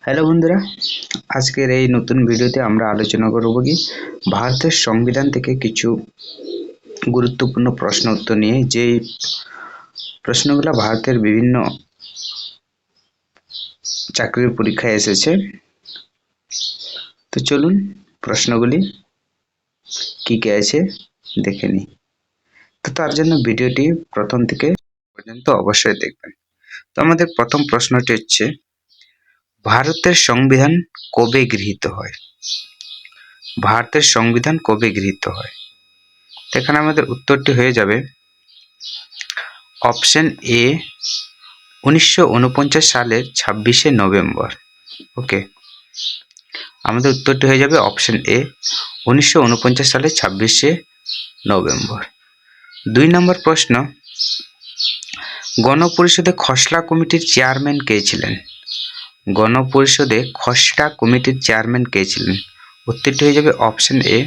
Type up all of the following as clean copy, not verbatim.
Hello বন্ধুরা, আজকের এই নতুন ভিডিওতে আমরা আলোচনা করব কি ভারতের সংবিধান থেকে কিছু গুরুত্বপূর্ণ প্রশ্ন উত্তর নিয়ে। যে প্রশ্নগুলো ভারতের বিভিন্ন চাকরির পরীক্ষায় এসেছে। তো চলুন প্রশ্নগুলি কি কি আছে দেখে নিই। তো তার জন্য ভিডিওটি প্রথম থেকে পর্যন্ত অবশ্যই দেখবেন। তো আমাদের প্রথম প্রশ্নটি হচ্ছে, ভারতের সংবিধান কবে গৃহীত হয়? ভারতের সংবিধান কবে গৃহীত হয়? এখানে আমাদের উত্তরটি হয়ে যাবে অপশন এ 1949 সালের 26শে নভেম্বর। ওকে, আমাদের উত্তরটি হয়ে যাবে অপশন এ 1949 সালের 26শে নভেম্বর। 2 নম্বর প্রশ্ন, গণপরিষদে খসড়া কমিটির চেয়ারম্যান কে ছিলেন? গণপরিষদে খসড়া কমিটির চেয়ারম্যান কে ছিলেন? উত্তরটি হয়ে যাবে অপশন এ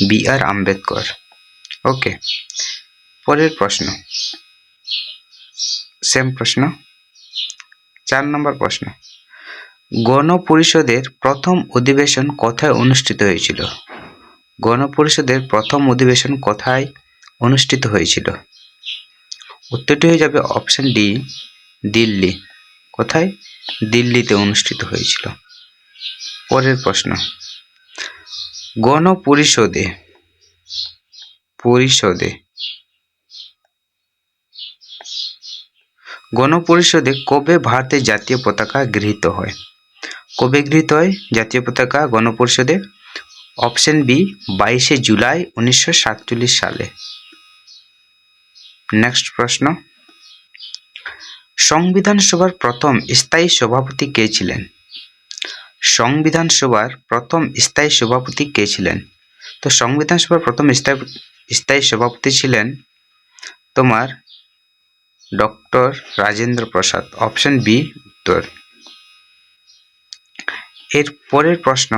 বি.আর. আম্বেদকর। ওকে, পরের প্রশ্ন, সেম প্রশ্ন। 4 নম্বর প্রশ্ন, গণপরিষদের প্রথম অধিবেশন কোথায় অনুষ্ঠিত হয়েছিল? গণপরিষদের প্রথম অধিবেশন কোথায় অনুষ্ঠিত হয়েছিল? উত্তরটি হয়ে যাবে অপশন ডি দিল্লি। কোথায়? দিল্লিতে অনুষ্ঠিত হয়েছিল। পরের প্রশ্ন, গণপরিষদে গণপরিষদে কবে ভারতের জাতীয় পতাকা গৃহীত হয়? কবে গৃহীত হয় জাতীয় পতাকা গণপরিষদে? অপশন বি 22শে জুলাই 1947 সালে। নেক্সট প্রশ্ন, সংবিধান সভার প্রথম স্থায়ী সভাপতি কে ছিলেন? সংবিধান সভার প্রথম স্থায়ী সভাপতি কে ছিলেন? তো সংবিধান সভার প্রথম স্থায়ী সভাপতি ছিলেন তোমার doctor Rajendra Prasad. Option B উত্তর। এর পরের প্রশ্ন,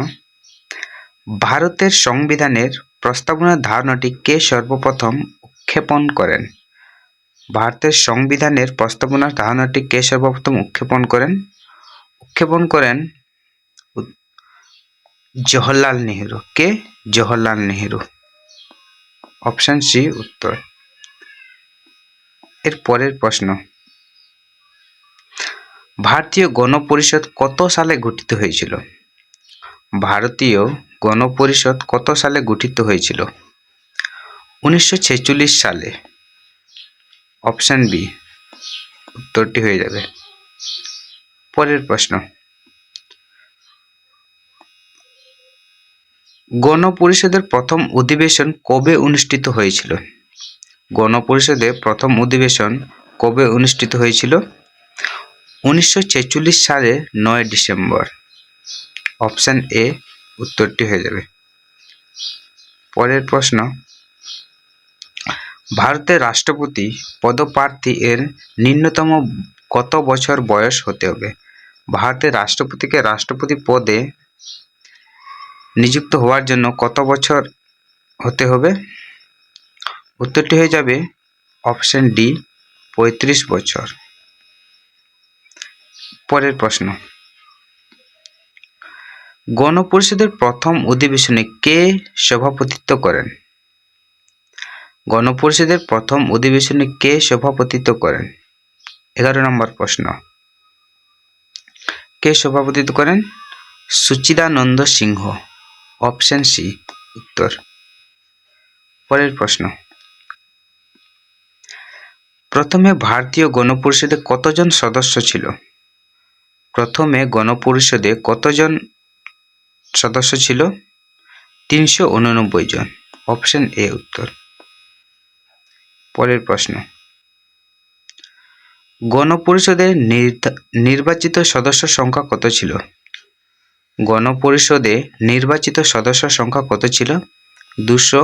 ভারতের সংবিধানের প্রস্তাবনা ধারণাটি কে সর্বপ্রথম উৎক্ষেপণ করেন? ভারতের সংবিধানের প্রস্তাবনা ধারণাটি কে সর্বপ্রথম উৎক্ষেপণ করেন জওহরলাল নেহেরু। কে? জওহরলাল নেহেরু। অপশন সি উত্তর। এর পরের প্রশ্ন, ভারতীয় গণপরিষদ কত সালে গঠিত হয়েছিল? ভারতীয় গণপরিষদ কত সালে গঠিত হয়েছিল? 1946 সালে। অপশন বি উত্তরটি হয়ে যাবে। পরের প্রশ্ন, গণপরিষদের প্রথম অধিবেশন কবে অনুষ্ঠিত হয়েছিল? গণপরিষদের প্রথম অধিবেশন কবে অনুষ্ঠিত হয়েছিল? 1946 সালের 9 ডিসেম্বর। অপশন এ উত্তরটি হয়ে যাবে। পরের প্রশ্ন, ভারতের রাষ্ট্রপতি পদপ্রার্থী এর ন্যূনতম কত বছর বয়স হতে হবে? ভারতের রাষ্ট্রপতিকে রাষ্ট্রপতি পদে নিযুক্ত হওয়ার জন্য কত বছর হতে হবে? উত্তরটি হয়ে যাবে অপশন ডি 35 বছর। পরের প্রশ্ন, গণপরিষদের প্রথম অধিবেশনে কে সভাপতিত্ব করেন? গণপরিষদের প্রথম অধিবেশনে কে সভাপতিত্ব করেন? 11 নম্বর প্রশ্ন, কে সভাপতিত্ব করেন? সচ্চিদানন্দ সিংহ। অপশন সি উত্তর। পরের প্রশ্ন, প্রথমে ভারতীয় গণপরিষদে কতজন সদস্য ছিল? প্রথমে গণপরিষদে কতজন সদস্য ছিল? 389 জন। অপশন এ উত্তর। পরের প্রশ্ন, গণপরিষদের নির্বাচিত সদস্য সংখ্যা কত ছিল? গণপরিষদে নির্বাচিত সদস্য সংখ্যা কত ছিল? 200।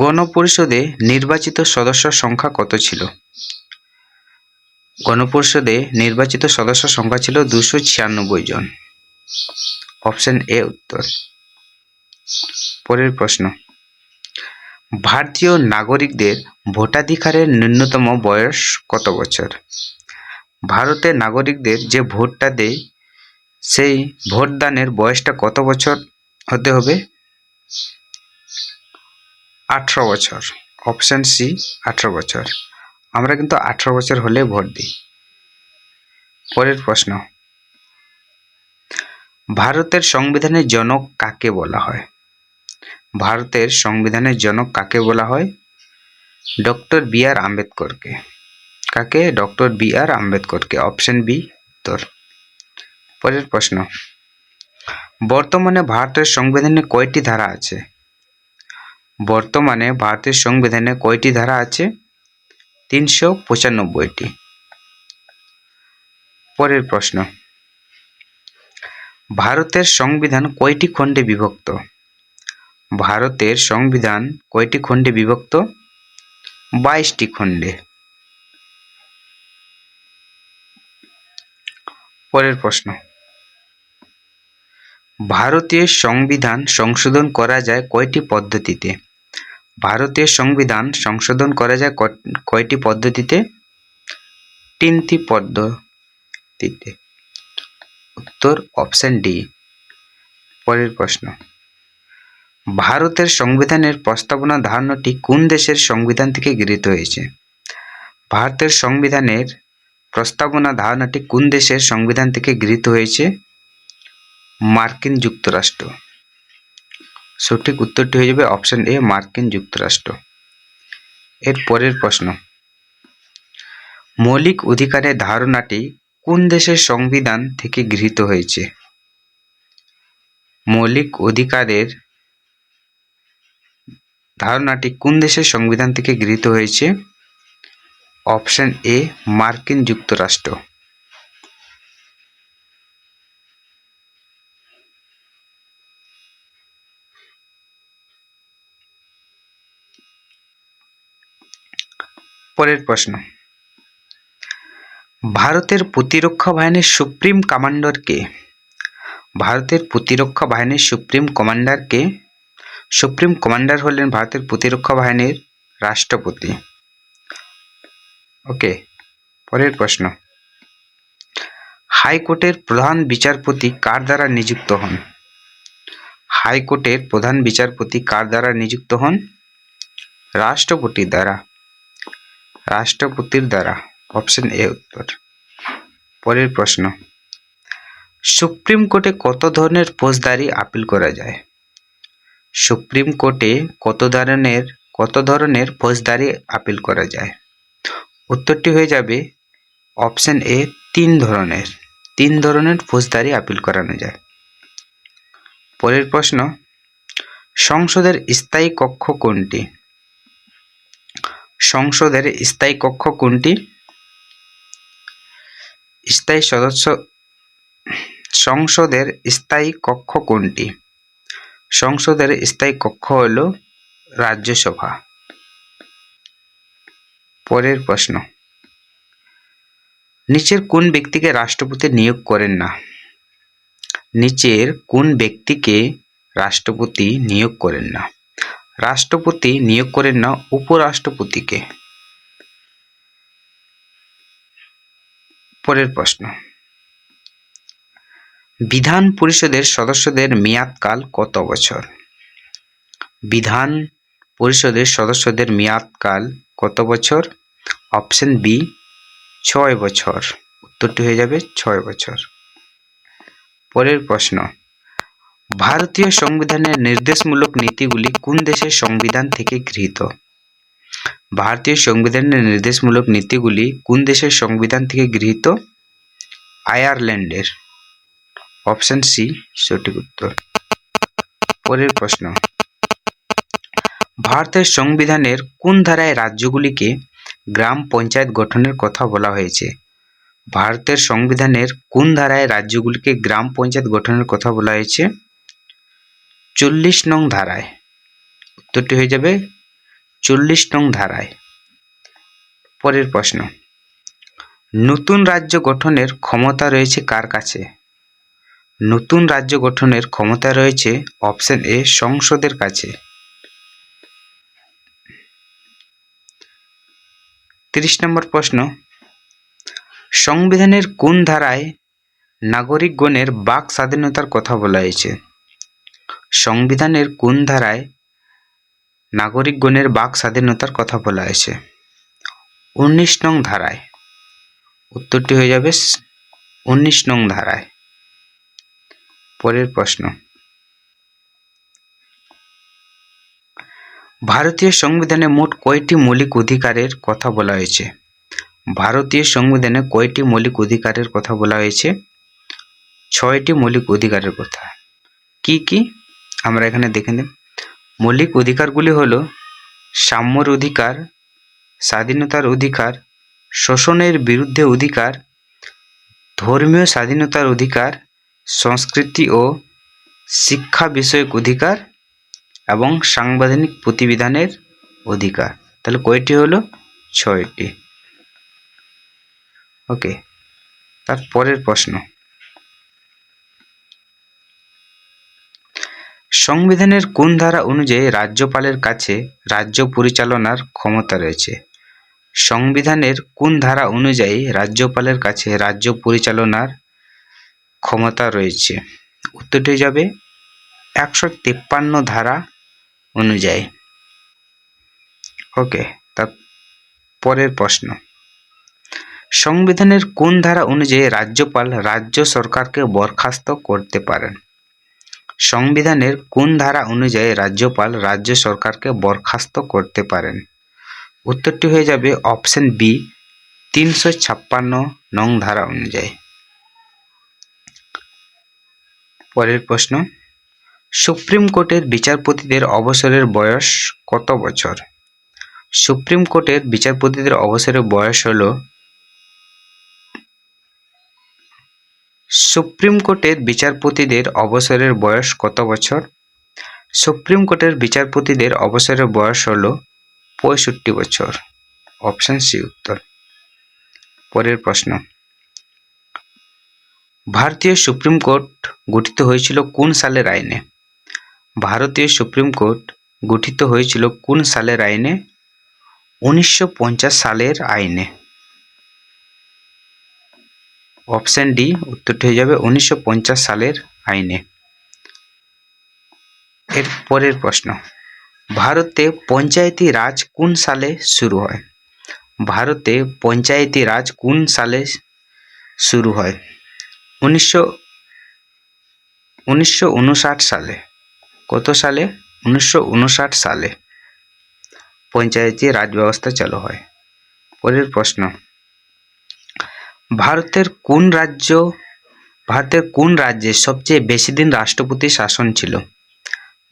গণপরিষদে নির্বাচিত সদস্য সংখ্যা কত ছিল? গণপরিষদে নির্বাচিত সদস্য সংখ্যা ছিল 296 জন। অপশন এ উত্তর। পরের প্রশ্ন, ভারতীয় নাগরিকদের ভোটাধিকারের ন্যূনতম বয়স কত বছর? ভারতের নাগরিকদের যে ভোটটা দেয় সেই ভোটদানের বয়সটা কত বছর হতে হবে? 18 বছর। অপশন সি 18 বছর। আমরা কিন্তু 18 বছর হলে ভোট দিই। পরের প্রশ্ন, ভারতের সংবিধানের জনক কাকে বলা হয়? ভারতের সংবিধানের জনক কাকে বলা হয়? ডক্টর বি আর আম্বেদকরকে। কাকে? ডক্টর বি আর আম্বেদকরকে। অপশন বি উত্তর। পরের প্রশ্ন, বর্তমানে ভারতের সংবিধানে কয়টি ধারা আছে? বর্তমানে ভারতের সংবিধানে কয়টি ধারা আছে? 395টি। পরের প্রশ্ন, ভারতের সংবিধান কয়টি খণ্ডে বিভক্ত? ভারতের সংবিধান কয়টি খণ্ডে বিভক্ত? 22টি খণ্ডে। পরের প্রশ্ন, ভারতীয় সংবিধান সংশোধন করা যায় কয়টি পদ্ধতিতে? ভারতীয় সংবিধান সংশোধন করা যায় কয়টি পদ্ধতিতে? 3টি পদ্ধতিতে। উত্তর অপশন ডি। পরের প্রশ্ন, ভারতের সংবিধানের প্রস্তাবনা ধারণাটি কোন দেশের সংবিধান থেকে গৃহীত হয়েছে? ভারতের সংবিধানের প্রস্তাবনা ধারণাটি কোন দেশের সংবিধান থেকে গৃহীত হয়েছে? মার্কিন যুক্তরাষ্ট্র। সঠিক উত্তরটি হয়ে যাবে অপশন এ, মার্কিন যুক্তরাষ্ট্র। এর পরের প্রশ্ন, মৌলিক অধিকারের ধারণাটি কোন দেশের সংবিধান থেকে গৃহীত হয়েছে? মৌলিক অধিকারের ধারণাটি কোন দেশের সংবিধান থেকে গৃহীত হয়েছে? অপশন এ, মার্কিন যুক্তরাষ্ট্র। পরের প্রশ্ন, ভারতের প্রতিরক্ষা বাহিনীর সুপ্রিম কমান্ডার কে? ভারতের প্রতিরক্ষা বাহিনীর সুপ্রিম কমান্ডার কে? সুপ্রিম কমান্ডার হলেন ভারতের প্রতিরক্ষা বাহিনীর রাষ্ট্রপতি। ওকে। পরের প্রশ্ন, হাইকোর্টের প্রধান বিচারপতি কার দ্বারা নিযুক্ত হন? হাইকোর্টের প্রধান বিচারপতি কার দ্বারা নিযুক্ত হন? রাষ্ট্রপতির দ্বারা। রাষ্ট্রপতির দ্বারা। অপশন এ উত্তর। পরের প্রশ্ন, সুপ্রিম কোর্টে কত ধরনের ফৌজদারি আপিল করা যায়? সুপ্রিম কোর্টে কত ধরনের ফৌজদারি আপিল করা যায়? উত্তরটি হয়ে যাবে অপশন এ, 3 ধরনের। 3 ধরনের ফৌজদারি আপিল করানো যায়। পরের প্রশ্ন, সংসদের স্থায়ী কক্ষ কোনটি? সংসদের স্থায়ী কক্ষ কোনটি? সংসদের স্থায়ী কক্ষ কোনটি? সংসদের স্থায়ী কক্ষ হল রাজ্যসভা। পরের প্রশ্ন, নিচের কোন ব্যক্তিকে রাষ্ট্রপতি নিয়োগ করেন না? নিচের কোন ব্যক্তিকে রাষ্ট্রপতি নিয়োগ করেন না? রাষ্ট্রপতি নিয়োগ করেন না উপরাষ্ট্রপতিকে। পরের প্রশ্ন, বিধান পরিষদের সদস্যদের মেয়াদকাল কত বছর? বিধান পরিষদের সদস্যদের মেয়াদকাল কত বছর? অপশন বি, 6 বছর। উত্তরটি হয়ে যাবে 6 বছর। পরের প্রশ্ন, ভারতীয় সংবিধানের নির্দেশমূলক নীতিগুলি কোন দেশের সংবিধান থেকে গৃহীত? ভারতীয় সংবিধানের নির্দেশমূলক নীতিগুলি কোন দেশের সংবিধান থেকে গৃহীত? আয়ারল্যান্ডের। অপশন সি সঠিক উত্তর। পরের প্রশ্ন, ভারতের সংবিধানের কোন ধারায় রাজ্যগুলিকে গ্রাম পঞ্চায়েত গঠনের কথা বলা হয়েছে? ভারতের সংবিধানের কোন ধারায় রাজ্যগুলিকে গ্রাম পঞ্চায়েত গঠনের কথা বলা হয়েছে? 40 নং ধারায়। উত্তরটি হয়ে যাবে 40 নং ধারায়। পরের প্রশ্ন, নতুন রাজ্য গঠনের ক্ষমতা রয়েছে কার কাছে? নতুন রাজ্য গঠনের ক্ষমতা রয়েছে অপশন এ, সংসদের কাছে। 30 নম্বর প্রশ্ন, সংবিধানের কোন ধারায় নাগরিকগণের বাক স্বাধীনতার কথা বলা হয়েছে? সংবিধানের কোন ধারায় নাগরিকগণের বাক স্বাধীনতার কথা বলা হয়েছে? 19 নং ধারায়। উত্তরটি হয়ে যাবে 19 নং ধারায়। পরের প্রশ্ন, ভারতীয় সংবিধানে মোট কয়টি মৌলিক অধিকারের কথা বলা হয়েছে? ভারতীয় সংবিধানে কয়টি মৌলিক অধিকারের কথা বলা হয়েছে? 6টি মৌলিক অধিকারের কথা। কি কি আমরা এখানে দেখে নেব। মৌলিক অধিকারগুলি হলো সাম্যর অধিকার, স্বাধীনতার অধিকার, শোষণের বিরুদ্ধে অধিকার, ধর্মীয় স্বাধীনতার অধিকার, সংস্কৃতি ও শিক্ষা বিষয়ক অধিকার এবং সাংবিধানিক প্রতিবিধানের অধিকার। তাহলে কয়টি হলো? 6টি। ওকে, তার পরের প্রশ্ন, সংবিধানের কোন ধারা অনুযায়ী রাজ্যপালের কাছে রাজ্য পরিচালনার ক্ষমতা রয়েছে? সংবিধানের কোন ধারা অনুযায়ী রাজ্যপালের কাছে রাজ্য পরিচালনার ক্ষমতা রয়েছে? উত্তরটি যাবে 153 ধারা অনুযায়ী। ওকে, তার পরের প্রশ্ন, সংবিধানের কোন ধারা অনুযায়ী রাজ্যপাল রাজ্য সরকারকে বরখাস্ত করতে পারেন? সংবিধানের কোন ধারা অনুযায়ী রাজ্যপাল রাজ্য সরকারকে বরখাস্ত করতে পারেন? উত্তরটি হয়ে যাবে অপশন বি, 356 নং ধারা অনুযায়ী। পরের প্রশ্ন, সুপ্রিম কোর্টের বিচারপতিদের অবসরের বয়স কত বছর? সুপ্রিম কোর্টের বিচারপতিদের অবসরের বয়স হলো সুপ্রিম কোর্টের বিচারপতিদের অবসরের বয়স কত বছর? সুপ্রিম কোর্টের বিচারপতিদের অবসরের বয়স হলো 65 বছর। অপশন সি উত্তর। পরের প্রশ্ন, ভারতীয় সুপ্রিম কোর্ট গঠিত হয়েছিল কোন সালের আইনে? ভারতীয় সুপ্রিম কোর্ট গঠিত হয়েছিল কোন সালের আইনে? 1950 সালের আইনে। অপশন ডি উত্তরটি হয়ে যাবে 1950 সালের আইনে। এর পরের প্রশ্ন, ভারতে পঞ্চায়েতি রাজ কোন সালে শুরু হয়? ভারতে পঞ্চায়েতি রাজ কোন সালে শুরু হয়? 1959 সালে। কত সালে? 1959 সালে পঞ্চায়েতি রাজ ব্যবস্থা চালু হয়। পরের প্রশ্ন, ভারতের কোন রাজ্যে সবচেয়ে বেশি দিন রাষ্ট্রপতি শাসন ছিল?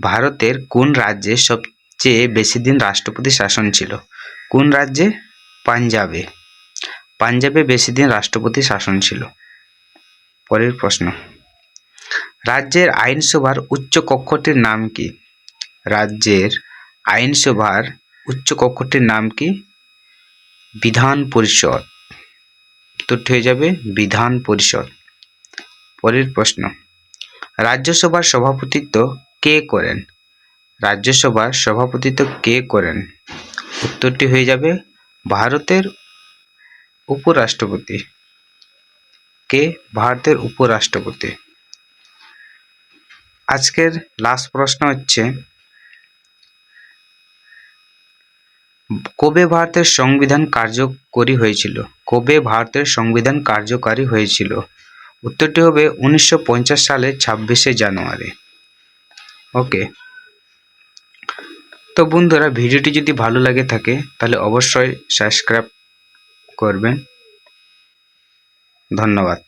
ভারতের কোন রাজ্যে সবচেয়ে বেশি দিন রাষ্ট্রপতি শাসন ছিল? কোন রাজ্যে? পাঞ্জাবে। পাঞ্জাবে বেশি দিন রাষ্ট্রপতি শাসন ছিল। পরের প্রশ্ন, রাজ্যের আইনসভার উচ্চ কক্ষটির নাম কি? রাজ্যের আইনসভার উচ্চ কক্ষটির নাম কি? বিধান পরিষদ। উত্তরটি হয়ে যাবে বিধান পরিষদ। পরের প্রশ্ন, রাজ্যসভার সভাপতিত্ব কে করেন? রাজ্যসভার সভাপতিত্ব কে করেন? উত্তরটি হয়ে যাবে ভারতের উপরাষ্ট্রপতি। কে? ভারতের উপরাষ্ট্রপতি। আজকের লাস্ট প্রশ্ন হচ্ছে, কবে ভারতের সংবিধান কার্যকরী হয়েছিল? কবে ভারতের সংবিধান কার্যকারী হয়েছিল? উত্তরটি হবে 1950 সালের 26শে জানুয়ারি। ওকে, তো বন্ধুরা ভিডিওটি যদি ভালো লাগে থাকে তাহলে অবশ্যই সাবস্ক্রাইব করবেন। ধন্যবাদ।